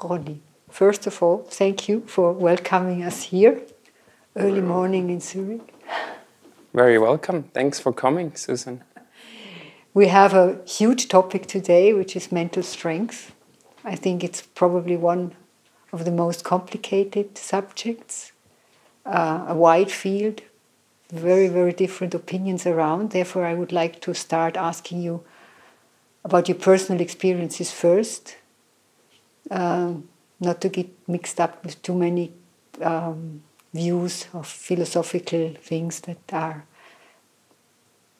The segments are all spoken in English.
Ronnie, first of all, thank you for welcoming us here, early morning in Zurich. Very welcome. Thanks for coming, Susan. We have a huge topic today, which is mental strength. I think it's probably one of the most complicated subjects, a wide field, very, very different opinions around. Therefore, I would like to start asking you about your personal experiences first, not to get mixed up with too many views of philosophical things that are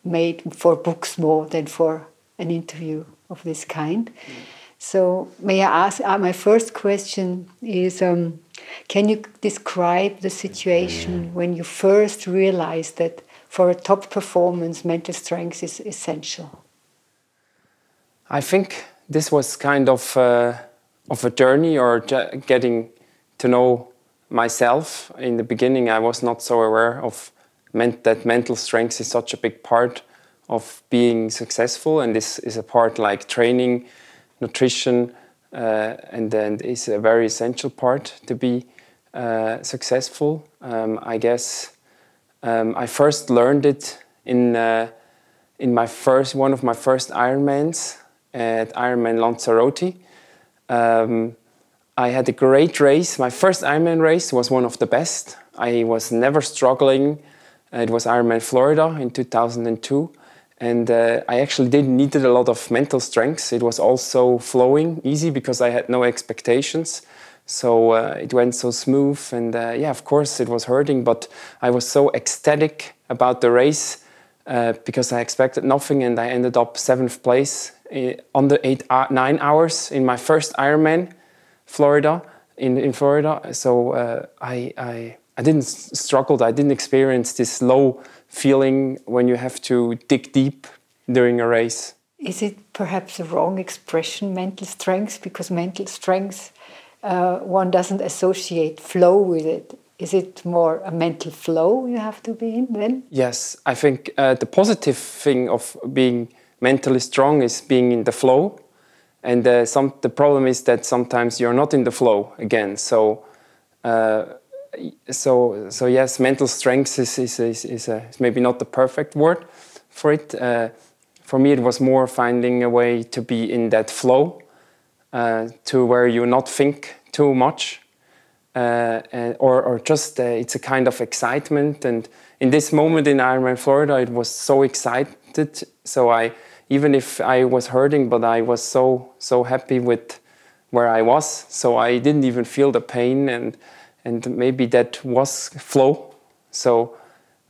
made for books more than for an interview of this kind. So may I ask, my first question is, can you describe the situation when you first realized that for a top performance, mental strength is essential? I think this was kind of a journey, or getting to know myself. In the beginning, I was not so aware of that mental strength is such a big part of being successful, and this is a part like training, nutrition, and then is a very essential part to be successful. I guess I first learned it in one of my first Ironmans at Ironman Lanzarote. I had a great race. My first Ironman race was one of the best. I was never struggling. It was Ironman Florida in 2002. And I actually needed a lot of mental strength. It was also flowing easy because I had no expectations. So it went so smooth. And yeah, of course it was hurting, but I was so ecstatic about the race because I expected nothing, and I ended up 7th place under 9 hours in my first Ironman Florida in Florida. So I didn't struggle. I didn't experience this low feeling when you have to dig deep during a race. Is it perhaps a wrong expression, mental strength? Because mental strength, one doesn't associate flow with it. Is it more a mental flow you have to be in then? Yes, I think the positive thing of being mentally strong is being in the flow. And the problem is that sometimes you're not in the flow again. So yes, mental strength is maybe not the perfect word for it. For me, it was more finding a way to be in that flow, to where you not think too much, or just it's a kind of excitement. And in this moment in Ironman Florida, it was so excited. So even if I was hurting, but I was so happy with where I was. So I didn't even feel the pain, and maybe that was flow. So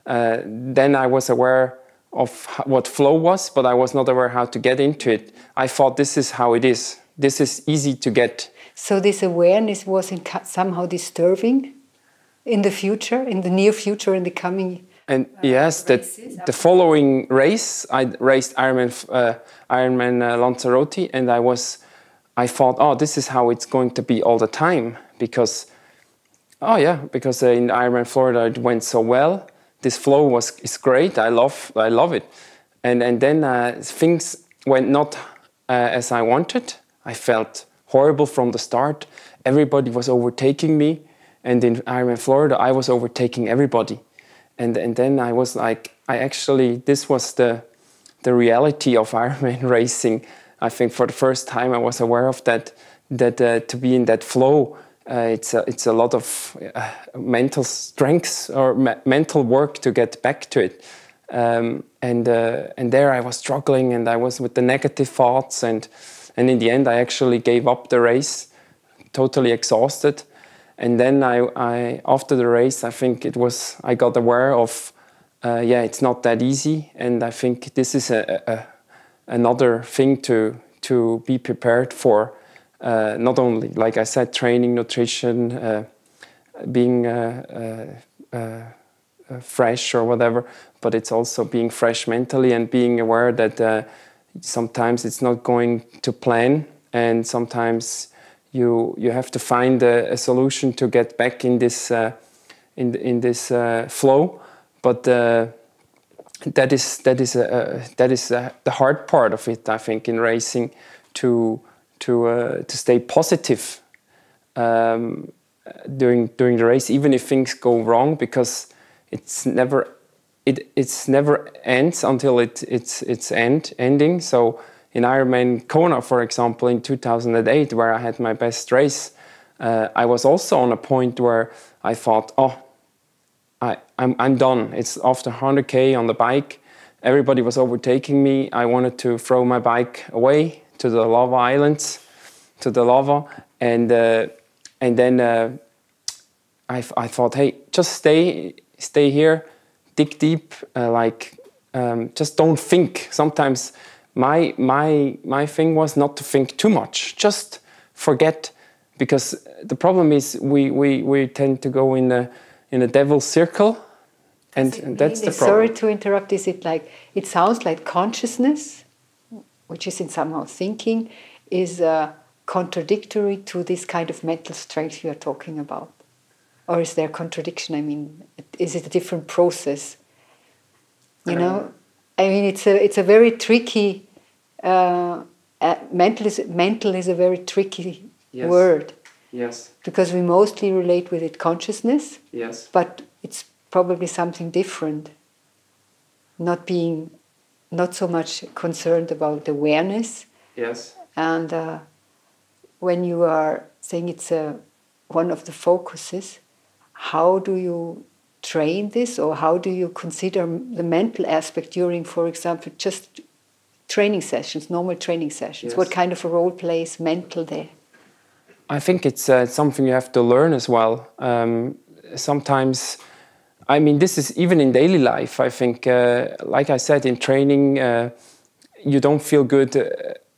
then I was aware of what flow was, but I was not aware how to get into it. I thought this is how it is. This is easy to get. So this awareness was somehow disturbing in the future, in the near future, in the coming. And yes, the following race, I raced Ironman Lanzarote, and I thought, oh, this is how it's going to be all the time, because in Ironman Florida it went so well. This flow is great. I love it, and then things went not as I wanted. I felt horrible from the start. Everybody was overtaking me, and in Ironman Florida I was overtaking everybody. And then I was like, this was the reality of Ironman racing. I think for the first time I was aware of that to be in that flow, it's a lot of mental strength or mental work to get back to it. And there I was struggling, and I was with the negative thoughts, and in the end I actually gave up the race, totally exhausted. And then I after the race, I think I got aware of, it's not that easy. And I think this is another thing to be prepared for. Not only, like I said, training, nutrition, being fresh or whatever, but it's also being fresh mentally and being aware that sometimes it's not going to plan, and sometimes you have to find a solution to get back in this flow. But that is the hard part of it, I think, in racing, to stay positive during the race, even if things go wrong, because it's never ends until it's ending. So in Ironman Kona, for example, in 2008, where I had my best race, I was also on a point where I thought, oh, I'm done. It's after 100K on the bike. Everybody was overtaking me. I wanted to throw my bike away to the lava islands, to the lava, and then I thought, hey, just stay here, dig deep, just don't think. Sometimes my thing was not to think too much, just forget, because the problem is we tend to go in a devil's circle, and that's the problem. Sorry to interrupt. Is it like, it sounds like consciousness, which is in somehow thinking, is contradictory to this kind of mental strength you are talking about? Or is there contradiction? I mean, is it a different process? You know, I mean, it's a very tricky. Mental is a very tricky word. Yes. Because we mostly relate with it consciousness. Yes. But it's probably something different. Not so much concerned about awareness. Yes. And when you are saying it's one of the focuses, how do you train this, or how do you consider the mental aspect during, for example, just training sessions, normal training sessions? Yes. What kind of a role plays mental there? I think it's something you have to learn as well. Sometimes, I mean, this is even in daily life. I think, like I said, in training, you don't feel good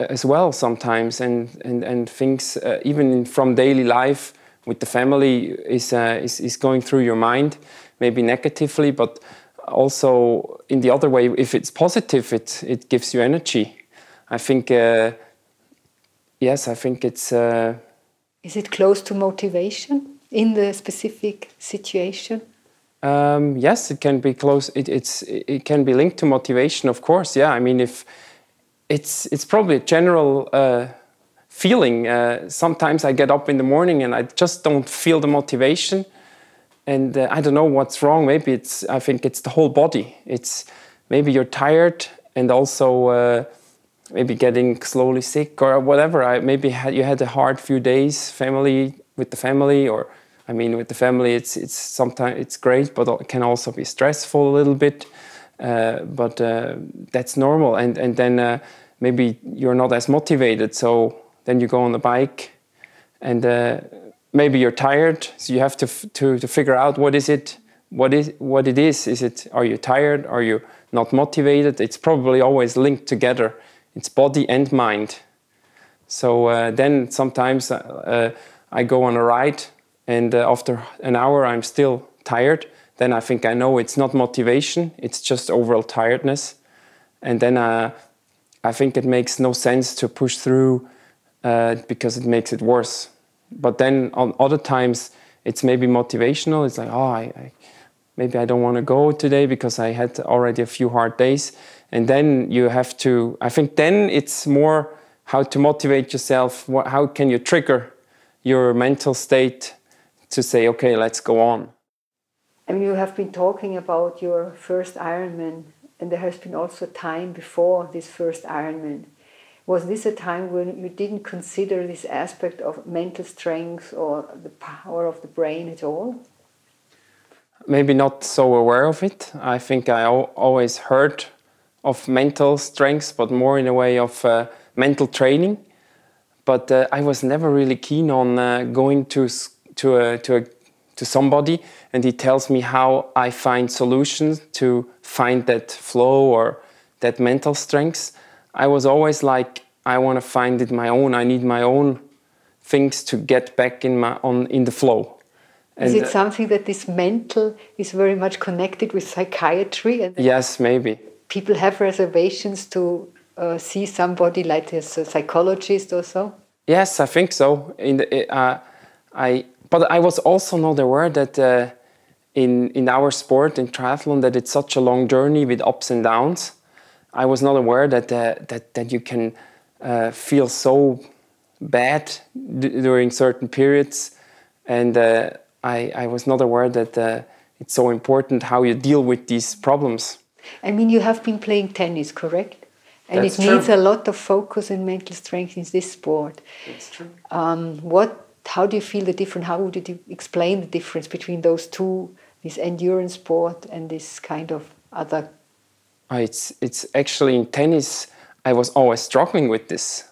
as well sometimes, and things even from daily life with the family is going through your mind, maybe negatively, but also in the other way, if it's positive, it gives you energy. I think, yes, I think it's. Is it close to motivation in the specific situation? Yes, it can be close. It can be linked to motivation, of course. Yeah, I mean, if it's probably a general feeling. Sometimes I get up in the morning and I just don't feel the motivation, and I don't know what's wrong. Maybe I think it's the whole body. It's maybe you're tired, and also maybe getting slowly sick or whatever. Maybe you had a hard few days with the family, or I mean, with the family, it's sometimes it's great, but it can also be stressful a little bit. But that's normal, and then maybe you're not as motivated, so then you go on the bike, and maybe you're tired, so you have to figure out what it is. Are you tired? Are you not motivated? It's probably always linked together. It's body and mind. So then sometimes I go on a ride, and after an hour I'm still tired. Then I think I know it's not motivation, it's just overall tiredness. And then I think it makes no sense to push through because it makes it worse. But then on other times it's maybe motivational. It's like, maybe I don't want to go today because I had already a few hard days. And then you have to, I think then it's more how to motivate yourself. How can you trigger your mental state to say, okay, let's go on. I mean, you have been talking about your first Ironman, and there has been also time before this first Ironman. Was this a time when you didn't consider this aspect of mental strength or the power of the brain at all? Maybe not so aware of it. I think I always heard of mental strength, but more in a way of mental training. But I was never really keen on going to somebody and he tells me how I find solutions to find that flow or that mental strength. I was always like, I want to find it my own. I need my own things to get back in the flow. And, is it something that this mental is very much connected with psychiatry? And yes, maybe. People have reservations to see somebody like a psychologist or so? Yes, I think so. But I was also not aware that in our sport, in triathlon, that it's such a long journey with ups and downs. I was not aware that you can feel so bad during certain periods, and I was not aware that it's so important how you deal with these problems. I mean, you have been playing tennis, correct? And That's it needs true. a lot of focus and mental strength in this sport. That's true. How do you feel the difference? How would you explain the difference between those two, this endurance sport and this kind of other? It's actually in tennis. I was always struggling with this.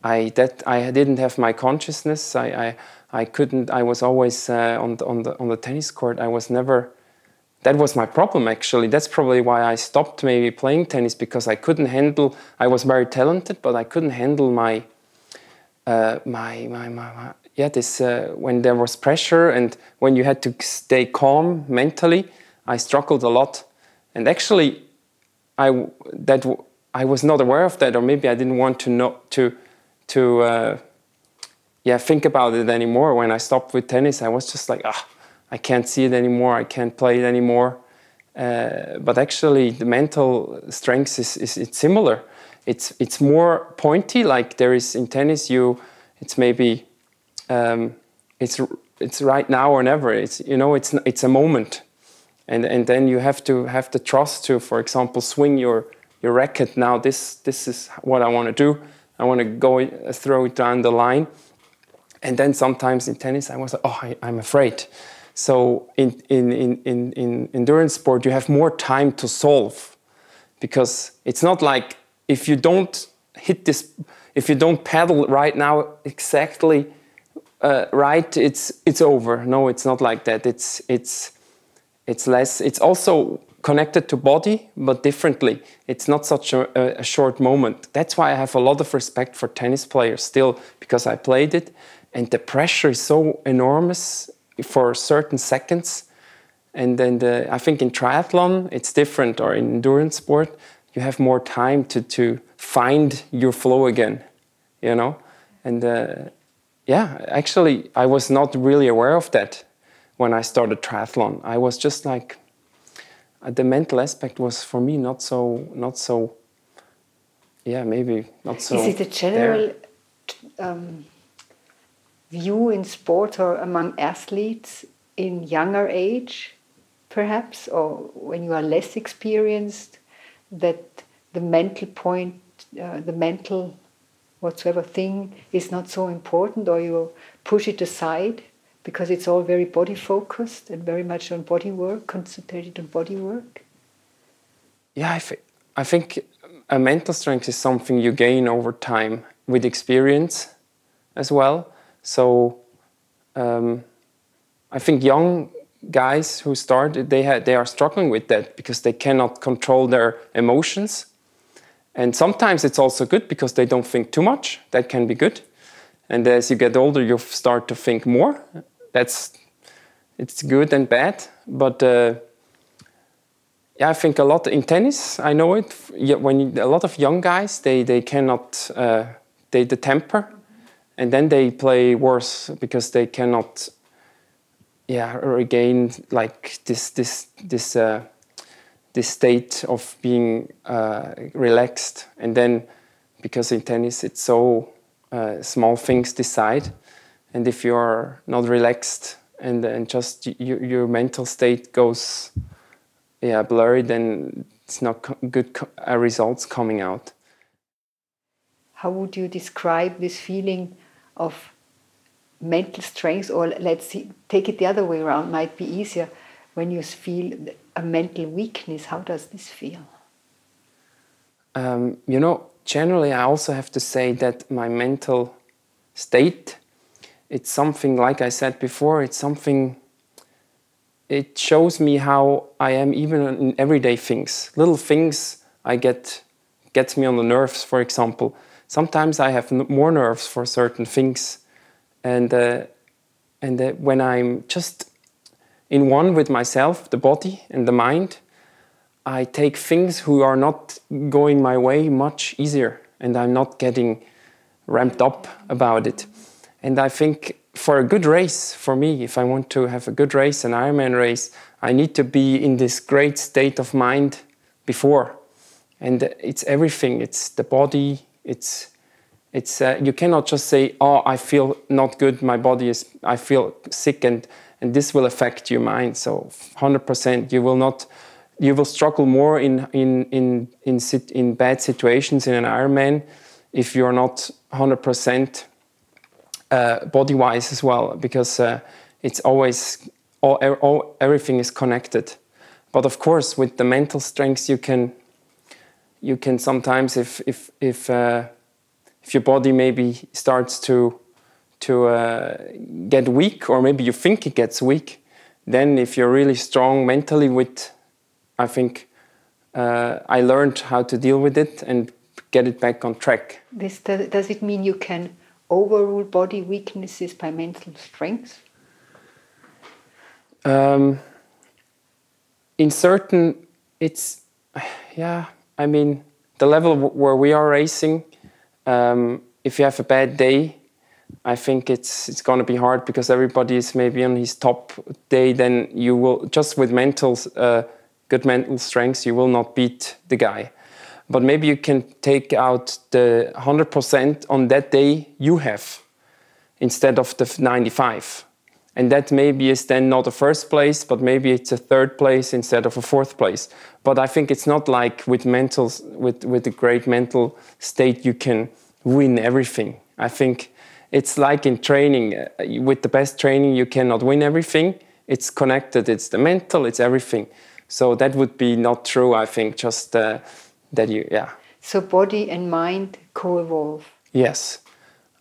I didn't have my consciousness. I couldn't. I was always on the tennis court. I was never. That was my problem actually. That's probably why I stopped maybe playing tennis, because I couldn't handle. I was very talented, but I couldn't handle my when there was pressure and when you had to stay calm mentally. I struggled a lot, and actually, I was not aware of that, or maybe I didn't want to think about it anymore. When I stopped with tennis, I was just like, I can't see it anymore, I can't play it anymore. But actually, the mental strength it's similar. It's more pointy, like there is in tennis. It's maybe it's right now or never. It's a moment, and then you have to have the trust to, for example, swing your racket. Now this is what I want to do. I want to go throw it down the line, and then sometimes in tennis I was like, I'm afraid. So in endurance sport you have more time to solve, because it's not like if you don't hit this, if you don't paddle right now exactly right, it's over. No, it's not like that. It's less. It's also connected to body, but differently. It's not such a short moment. That's why I have a lot of respect for tennis players still, because I played it, and the pressure is so enormous for certain seconds. And then I think in triathlon it's different, or in endurance sport you have more time to find your flow again, And actually I was not really aware of that when I started triathlon. I was just like, the mental aspect was for me not so maybe not so. Is it a general view in sport or among athletes in younger age, perhaps, or when you are less experienced, that the mental point, the mental whatsoever thing is not so important, or you push it aside because it's all very body focused and very much on body work, concentrated on body work? Yeah, I think a mental strength is something you gain over time with experience as well. So I think young guys who start, they are struggling with that because they cannot control their emotions. And sometimes it's also good because they don't think too much. That can be good. And as you get older, you start to think more. It's good and bad. But I think a lot in tennis, I know it. When a lot of young guys, they cannot, the temper, and then they play worse because they cannot, regain like this state of being relaxed. And then, because in tennis it's so small things decide, and if you're not relaxed and just your mental state goes blurry, then it's not good results coming out. How would you describe this feeling of mental strength, or let's see, take it the other way around, might be easier, when you feel a mental weakness? How does this feel? Generally I also have to say that my mental state, it's something, like I said before, it shows me how I am even in everyday things. Little things gets me on the nerves, for example. Sometimes I have more nerves for certain things. And when I'm just in one with myself, the body and the mind, I take things who are not going my way much easier, and I'm not getting ramped up about it. And I think for a good race, for me, if I want to have a good race, an Ironman race, I need to be in this great state of mind before. And it's everything. It's the body, You cannot just say, oh, I feel not good, I feel sick, and this will affect your mind. So 100%, you will struggle more in bad situations in an Ironman if you're not 100% body-wise as well, because it's always everything is connected. But of course, with the mental strength, you can sometimes, if your body maybe starts to get weak, or maybe you think it gets weak, then if you're really strong mentally, I think I learned how to deal with it and get it back on track. Does it mean you can overrule body weaknesses by mental strength? In certain, I mean, the level where we are racing, if you have a bad day, I think it's going to be hard, because everybody is maybe on his top day. Then you will, just with good mental strength, you will not beat the guy. But maybe you can take out the 100% on that day you have, instead of the 95. And that maybe is then not a first place, but maybe it's a third place instead of a fourth place. But I think it's not like with a great mental state you can win everything. I think it's like in training. With the best training, you cannot win everything. It's connected. It's the mental. It's everything. So that would be not true. I think just that you, yeah. So body and mind co-evolve. Yes,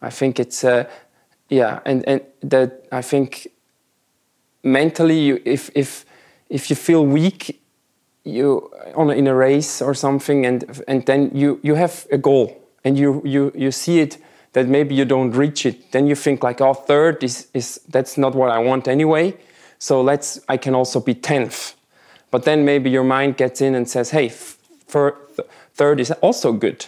I think it's yeah, and that I think mentally, if you feel weak, in a race or something, and then you have a goal, and you see it, that maybe you don't reach it, then you think like, oh, third is that's not what I want anyway, so I can also be 10th. But then maybe your mind gets in and says, hey, third is also good.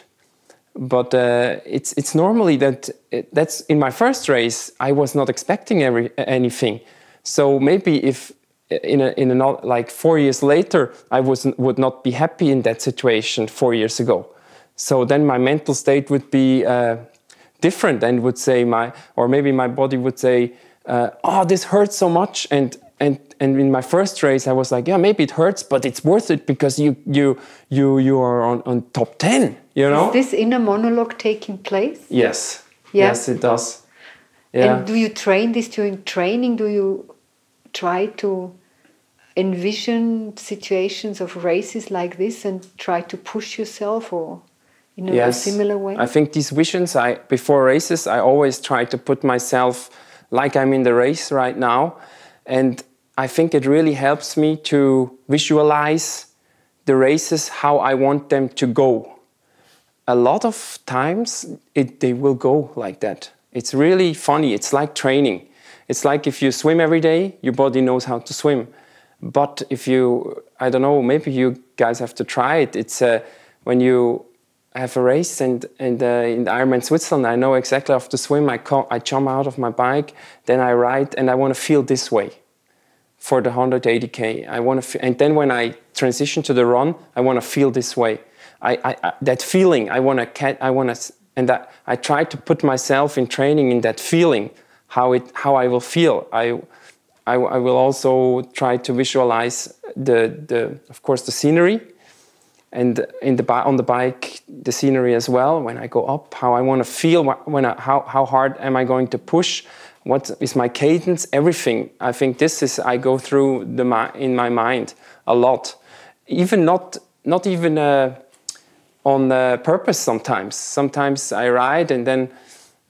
But it's normally that's in my first race, I was not expecting anything. So maybe if like 4 years later, I would not be happy in that situation 4 years ago. So then my mental state would be different, and would say maybe my body would say, oh, this hurts so much, and in my first race I was like, yeah, maybe it hurts, but it's worth it, because you are on top 10, you know. Is this inner monologue taking place? Yes. Yeah. Yes, it does. Yeah. And do you train this during training? Do you try to envision situations of races like this and try to push yourself, or in a similar way? I think these visions, before races, I always try to put myself like I'm in the race right now. And I think it really helps me to visualize the races how I want them to go. A lot of times they will go like that. It's really funny. It's like training. It's like if you swim every day, your body knows how to swim. But if I don't know, maybe you guys have to try it. It's when you have a race, and in the Ironman Switzerland, I know exactly after swim, I jump out of my bike, then I ride, and I want to feel this way for the 180K. And then when I transition to the run, I want to feel this way. That feeling, I try to put myself in training in that feeling, how I will feel. I will also try to visualize of course the scenery, and on the bike the scenery as well. When I go up, how I want to feel, how hard am I going to push, what is my cadence, everything. I think I go through in my mind a lot, even not even on purpose. Sometimes I ride, and then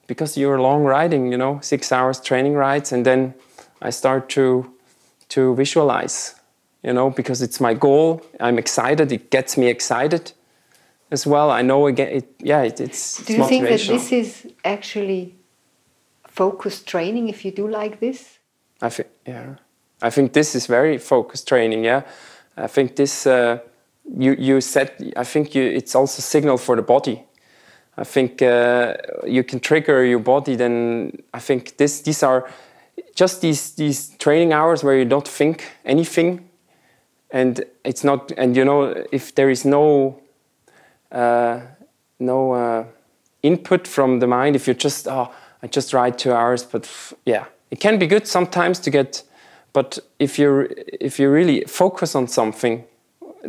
because you're long riding, 6 hours training rides, and then I start to visualize, because it's my goal. I'm excited. It gets me excited as well. I know again. It's Do you think that this is actually focused training if you do like this? I think this is very focused training. Yeah, I think this. You said. I think it's also a signal for the body. I think you can trigger your body. Then I think these are just these training hours where you don't think anything, and it's not. And if there is no input from the mind. If you're just, oh, I just ride 2 hours, but yeah, it can be good sometimes to get, but if you really focus on something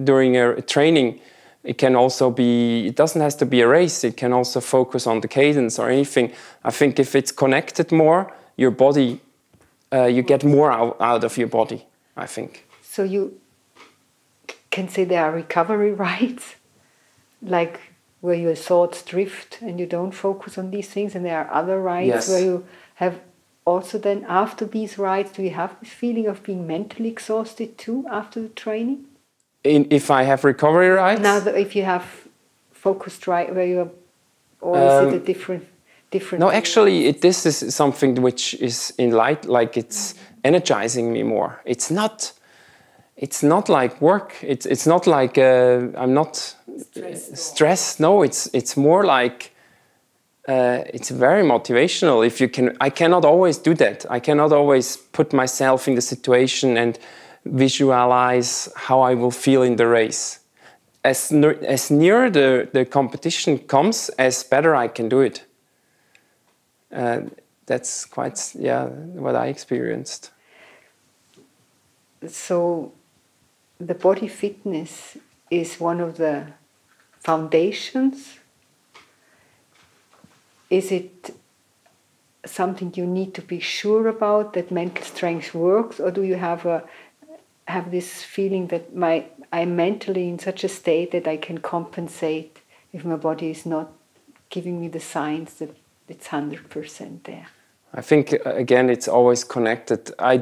during a training, it can also be, it doesn't have to be a race, it can also focus on the cadence or anything. I think if it's connected more, your body, you get more out of your body, I think. So you can say there are recovery rides, like where your thoughts drift and you don't focus on these things, and there are other rides Yes. where you have also then after these rides, do you have this feeling of being mentally exhausted too after the training? If I have recovery rides? Now, if you have focused ride where you are, or is it a different? No, actually, this is something which is in light, like it's energizing me more. It's not like work. It's not like I'm not stressed. No, it's more like it's very motivational. If you can, I cannot always do that. I cannot always put myself in the situation and visualize how I will feel in the race. As near the competition comes, as better I can do it. That's quite, yeah, what I experienced. So the body fitness is one of the foundations. Is it something you need to be sure about, that mental strength works, or do you have this feeling that I'm mentally in such a state that I can compensate if my body is not giving me the signs that it's 100% there? I think again it's always connected. I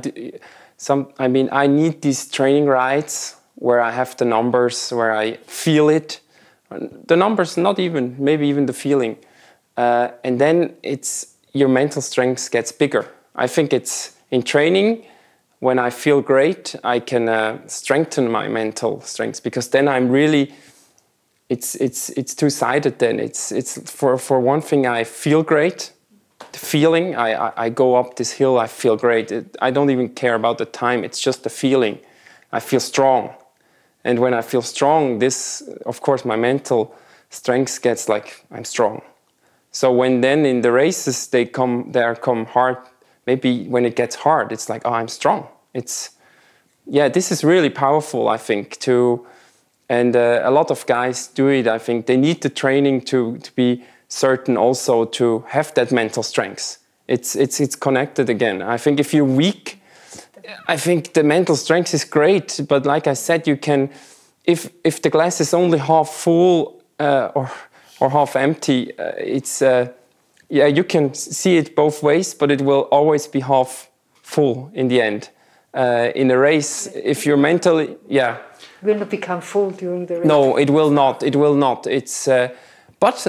need these training rides where I have the numbers, where I feel it. The numbers, not even, maybe even the feeling. And then your mental strength gets bigger. I think it's in training, when I feel great, I can strengthen my mental strength, because then I'm really, it's two-sided then. It's for one thing, I feel great. The feeling, I go up this hill, I feel great. I don't even care about the time, it's just the feeling. I feel strong. And when I feel strong, of course, my mental strength gets like, I'm strong. So when then in the races, they come hard, maybe when it gets hard, it's like, oh, I'm strong. This is really powerful, I think, and a lot of guys do it. I think they need the training to be certain also to have that mental strength. It's connected again. I think if you're weak, I think the mental strength is great, but like I said, you can, if the glass is only half full or half empty, you can see it both ways, but it will always be half full in the end. In a race, if you're mentally, It will not become full during the race. No, it will not. It will not. But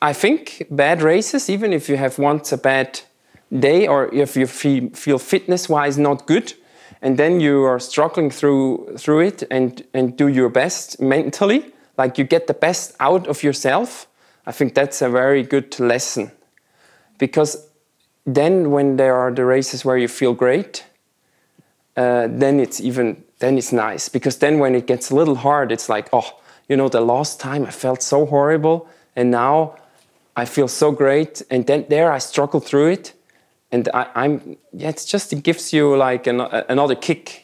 I think bad races, even if you have once a bad day, or if you feel fitness-wise not good, and then you are struggling through it and do your best mentally, like you get the best out of yourself, I think that's a very good lesson. Because then when there are the races where you feel great, then it's nice. Because then when it gets a little hard, it's like, oh, the last time I felt so horrible, and now I feel so great, and then there I struggle through it, and it gives you like another kick,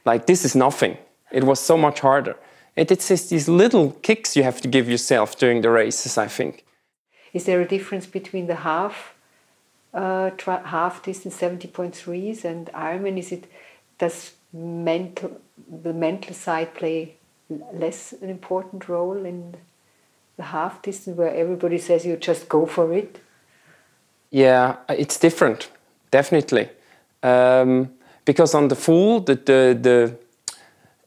like this is nothing. It was so much harder. It's just these little kicks you have to give yourself during the races, I think. Is there a difference between the half distance 70.3s and Ironman? Does the mental side play less an important role in the half distance, where everybody says you just go for it? Yeah, it's different, definitely. Because on the full,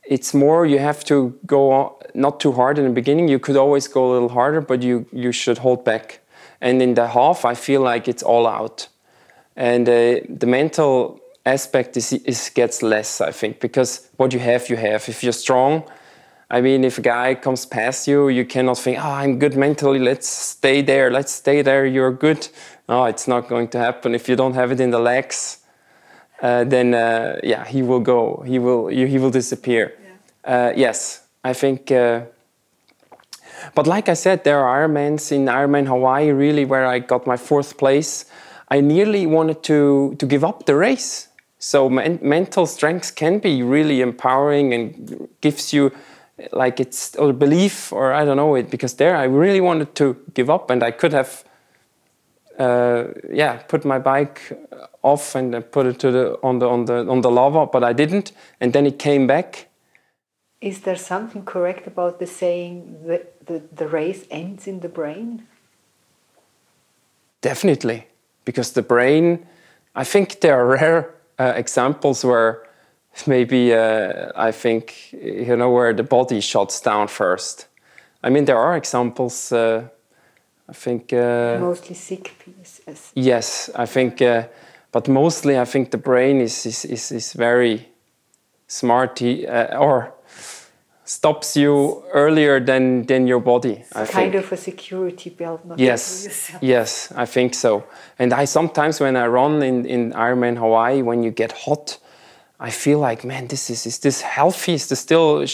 it's more, you have to go not too hard in the beginning. You could always go a little harder, but you should hold back. And in the half, I feel like it's all out. And the mental aspect gets less, I think, because what you have, you have. If you're strong, I mean, if a guy comes past you, you cannot think, oh, I'm good mentally, let's stay there, you're good. No, it's not going to happen. If you don't have it in the legs, then he will go, he will disappear. Yeah. Yes, I think, But like I said, there are Ironmans in Ironman Hawaii, really, where I got my 4th place. I nearly wanted to give up the race. So mental strength can be really empowering and gives you like it's a belief, or I don't know it, because there I really wanted to give up, and I could have put my bike off and put it on the lava, but I didn't, and then it came back. Is there something correct about the saying that the race ends in the brain? Definitely, because the brain, I think there are rare examples where maybe I think, you know, where the body shuts down first. I mean, there are examples, I think... mostly sick people. Yes, I think, but mostly I think the brain is very smart, or stops you earlier than your body. It's kind of a security belt, not yes, for yourself. Yes, I think so. And I sometimes, when I run in Ironman Hawaii, when you get hot, I feel like, man, is this healthy? Is this still,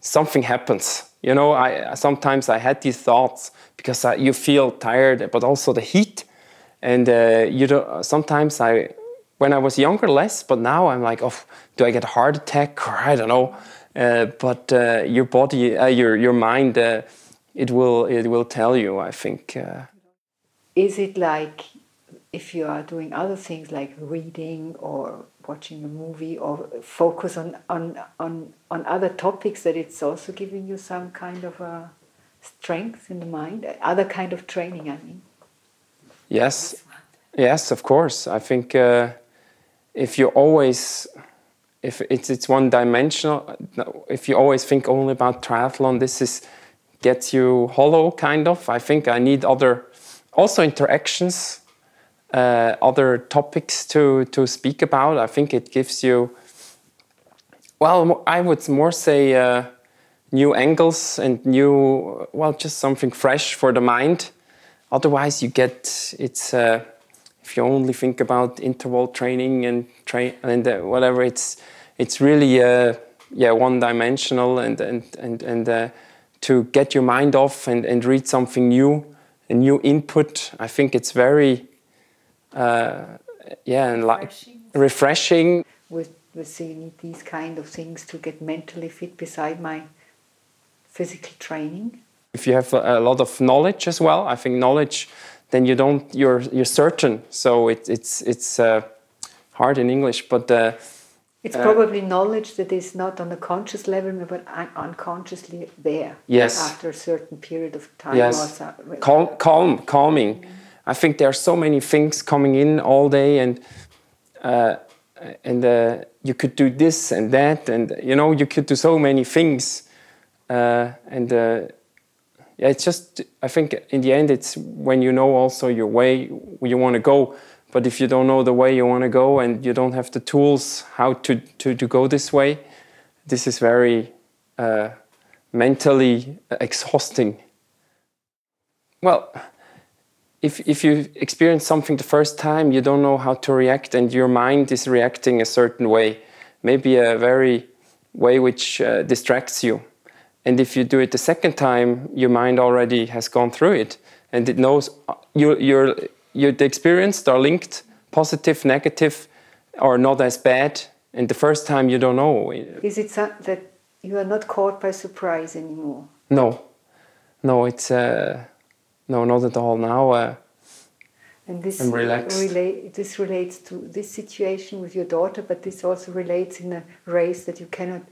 something happens? You know, sometimes I had these thoughts because you feel tired, but also the heat. And sometimes when I was younger, less, but now I'm like, oh, do I get a heart attack? Or I don't know. But your body, your mind, it will tell you, I think. Is it like if you are doing other things like reading or watching a movie or focus on other topics, that it's also giving you some kind of a strength in the mind, other kind of training, I mean? Yes, of course. I think if it's one dimensional, if you always think only about triathlon, gets you hollow, kind of. I think I need also interactions, other topics to speak about. I think it gives you, well, I would more say new angles and just something fresh for the mind. Otherwise, if you only think about interval training and whatever, it's really one-dimensional, and to get your mind off and read something new, a new input. I think it's very refreshing. With seeing these kind of things to get mentally fit beside my physical training. If you have a lot of knowledge as well, I think knowledge, then you're certain. So it's hard in English, but it's probably knowledge that is not on a conscious level, but unconsciously there. Yes. After a certain period of time. Yes. Calming. I think there are so many things coming in all day, and you could do this and that, and you could do so many things, it's just, I think in the end it's when you know also your way you want to go. But if you don't know the way you want to go and you don't have the tools how to go this way, this is very mentally exhausting. Well, if you experience something the first time, you don't know how to react, and your mind is reacting a certain way, maybe a very way which distracts you. And if you do it the second time, your mind already has gone through it, and it knows the experience are linked, positive, negative, or not as bad. And the first time you don't know. Is it that you are not caught by surprise anymore? No, it's no, not at all now. And this I'm relaxed. This relates to this situation with your daughter, but this also relates in a race that you cannot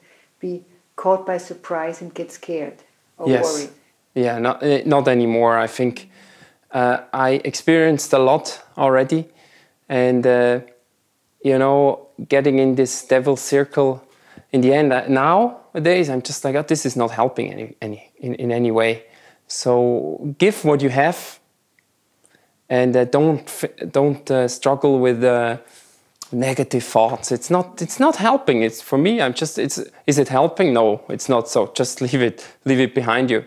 be caught by surprise and get scared or worried. Yeah, not anymore. I think I experienced a lot already, and getting in this devil's circle. In the end, nowadays I'm just like, this is not helping in any way. So give what you have, and don't struggle with negative thoughts. It's not helping. It's for me. Is it helping? No, it's not. So just leave it behind you.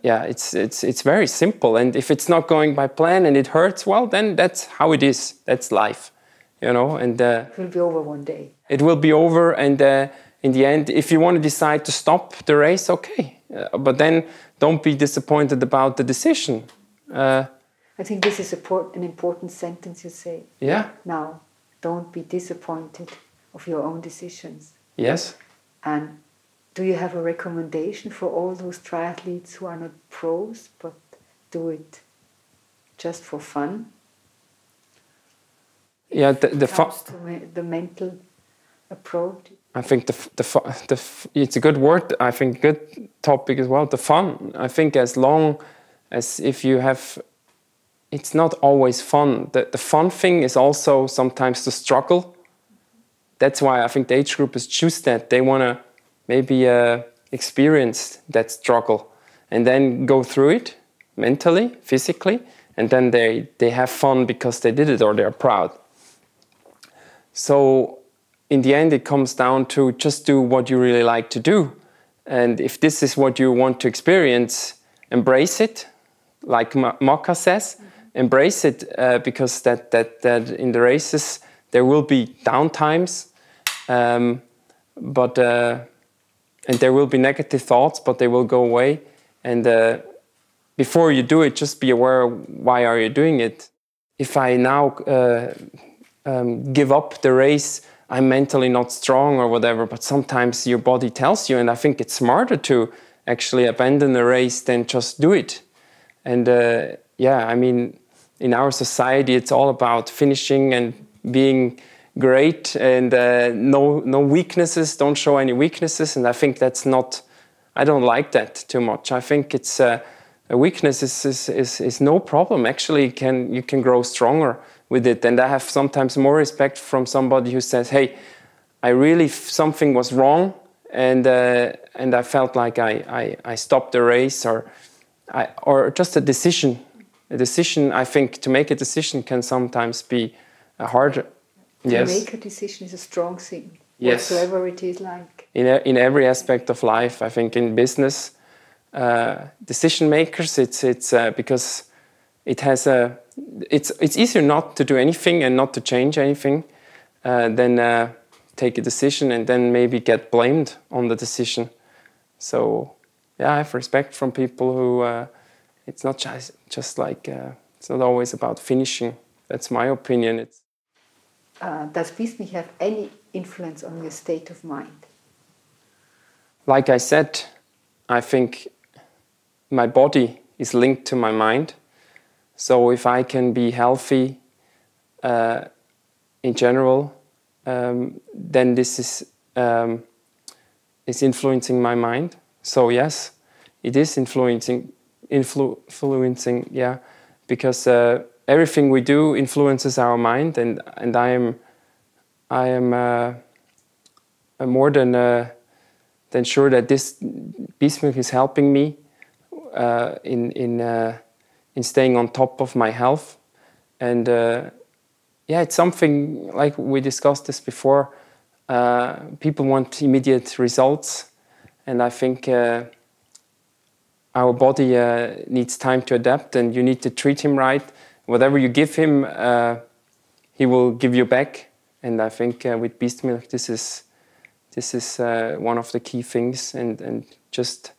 It's very simple. And if it's not going by plan and it hurts, well, then that's how it is. That's life, And it will be over one day. It will be over, and in the end, if you want to decide to stop the race, okay. But then don't be disappointed about the decision. I think this is an important sentence you say. Yeah. Now, don't be disappointed of your own decisions. Yes. And do you have a recommendation for all those triathletes who are not pros but do it just for fun? Yeah, the mental approach. I think it's a good word. I think good topic as well. The fun. I think as long as if you have, it's not always fun. The fun thing is also sometimes the struggle. That's why I think the age groupers choose that. They want to maybe experience that struggle and then go through it mentally, physically, and then they have fun because they did it or they're proud. So in the end, it comes down to just do what you really like to do. And if this is what you want to experience, embrace it. Like Maka says, embrace it because that in the races, there will be downtimes, and there will be negative thoughts, but they will go away. And before you do it, just be aware, why are you doing it? If I now give up the race, I'm mentally not strong or whatever, but sometimes your body tells you, and I think it's smarter to actually abandon the race than just do it. And yeah, I mean, in our society, it's all about finishing and being great and no weaknesses, don't show any weaknesses. And I think that's not, I don't like that too much. I think it's a weakness is no problem. Actually, you can grow stronger with it. And I have sometimes more respect from somebody who says, hey, I really, something was wrong and I felt like I stopped the race or just a decision. A decision, I think, to make a decision can sometimes be harder. To make a decision is a strong thing, yes. Whatsoever it is like. In every aspect of life, I think in business, decision makers, it's because it has it's easier not to do anything and not to change anything than take a decision and then maybe get blamed on the decision. So yeah, I have respect from people who it's not just like it's not always about finishing. That's my opinion. Does Biestmilch have any influence on your state of mind? Like I said, I think my body is linked to my mind. So if I can be healthy in general, then this is influencing my mind. So yes, it is influencing, yeah, because everything we do influences our mind, and I am more than sure that this Biestmilch is helping me in staying on top of my health. And yeah, it's something like we discussed this before. People want immediate results, and I think our body needs time to adapt, and you need to treat him right. Whatever you give him, he will give you back. And I think with Biestmilch, this is one of the key things, and just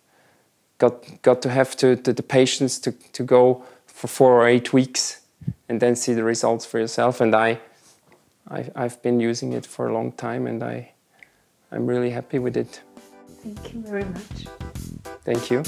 got to have the patience to go for 4 or 8 weeks and then see the results for yourself. And I've been using it for a long time, and I'm really happy with it. Thank you very much. Thank you.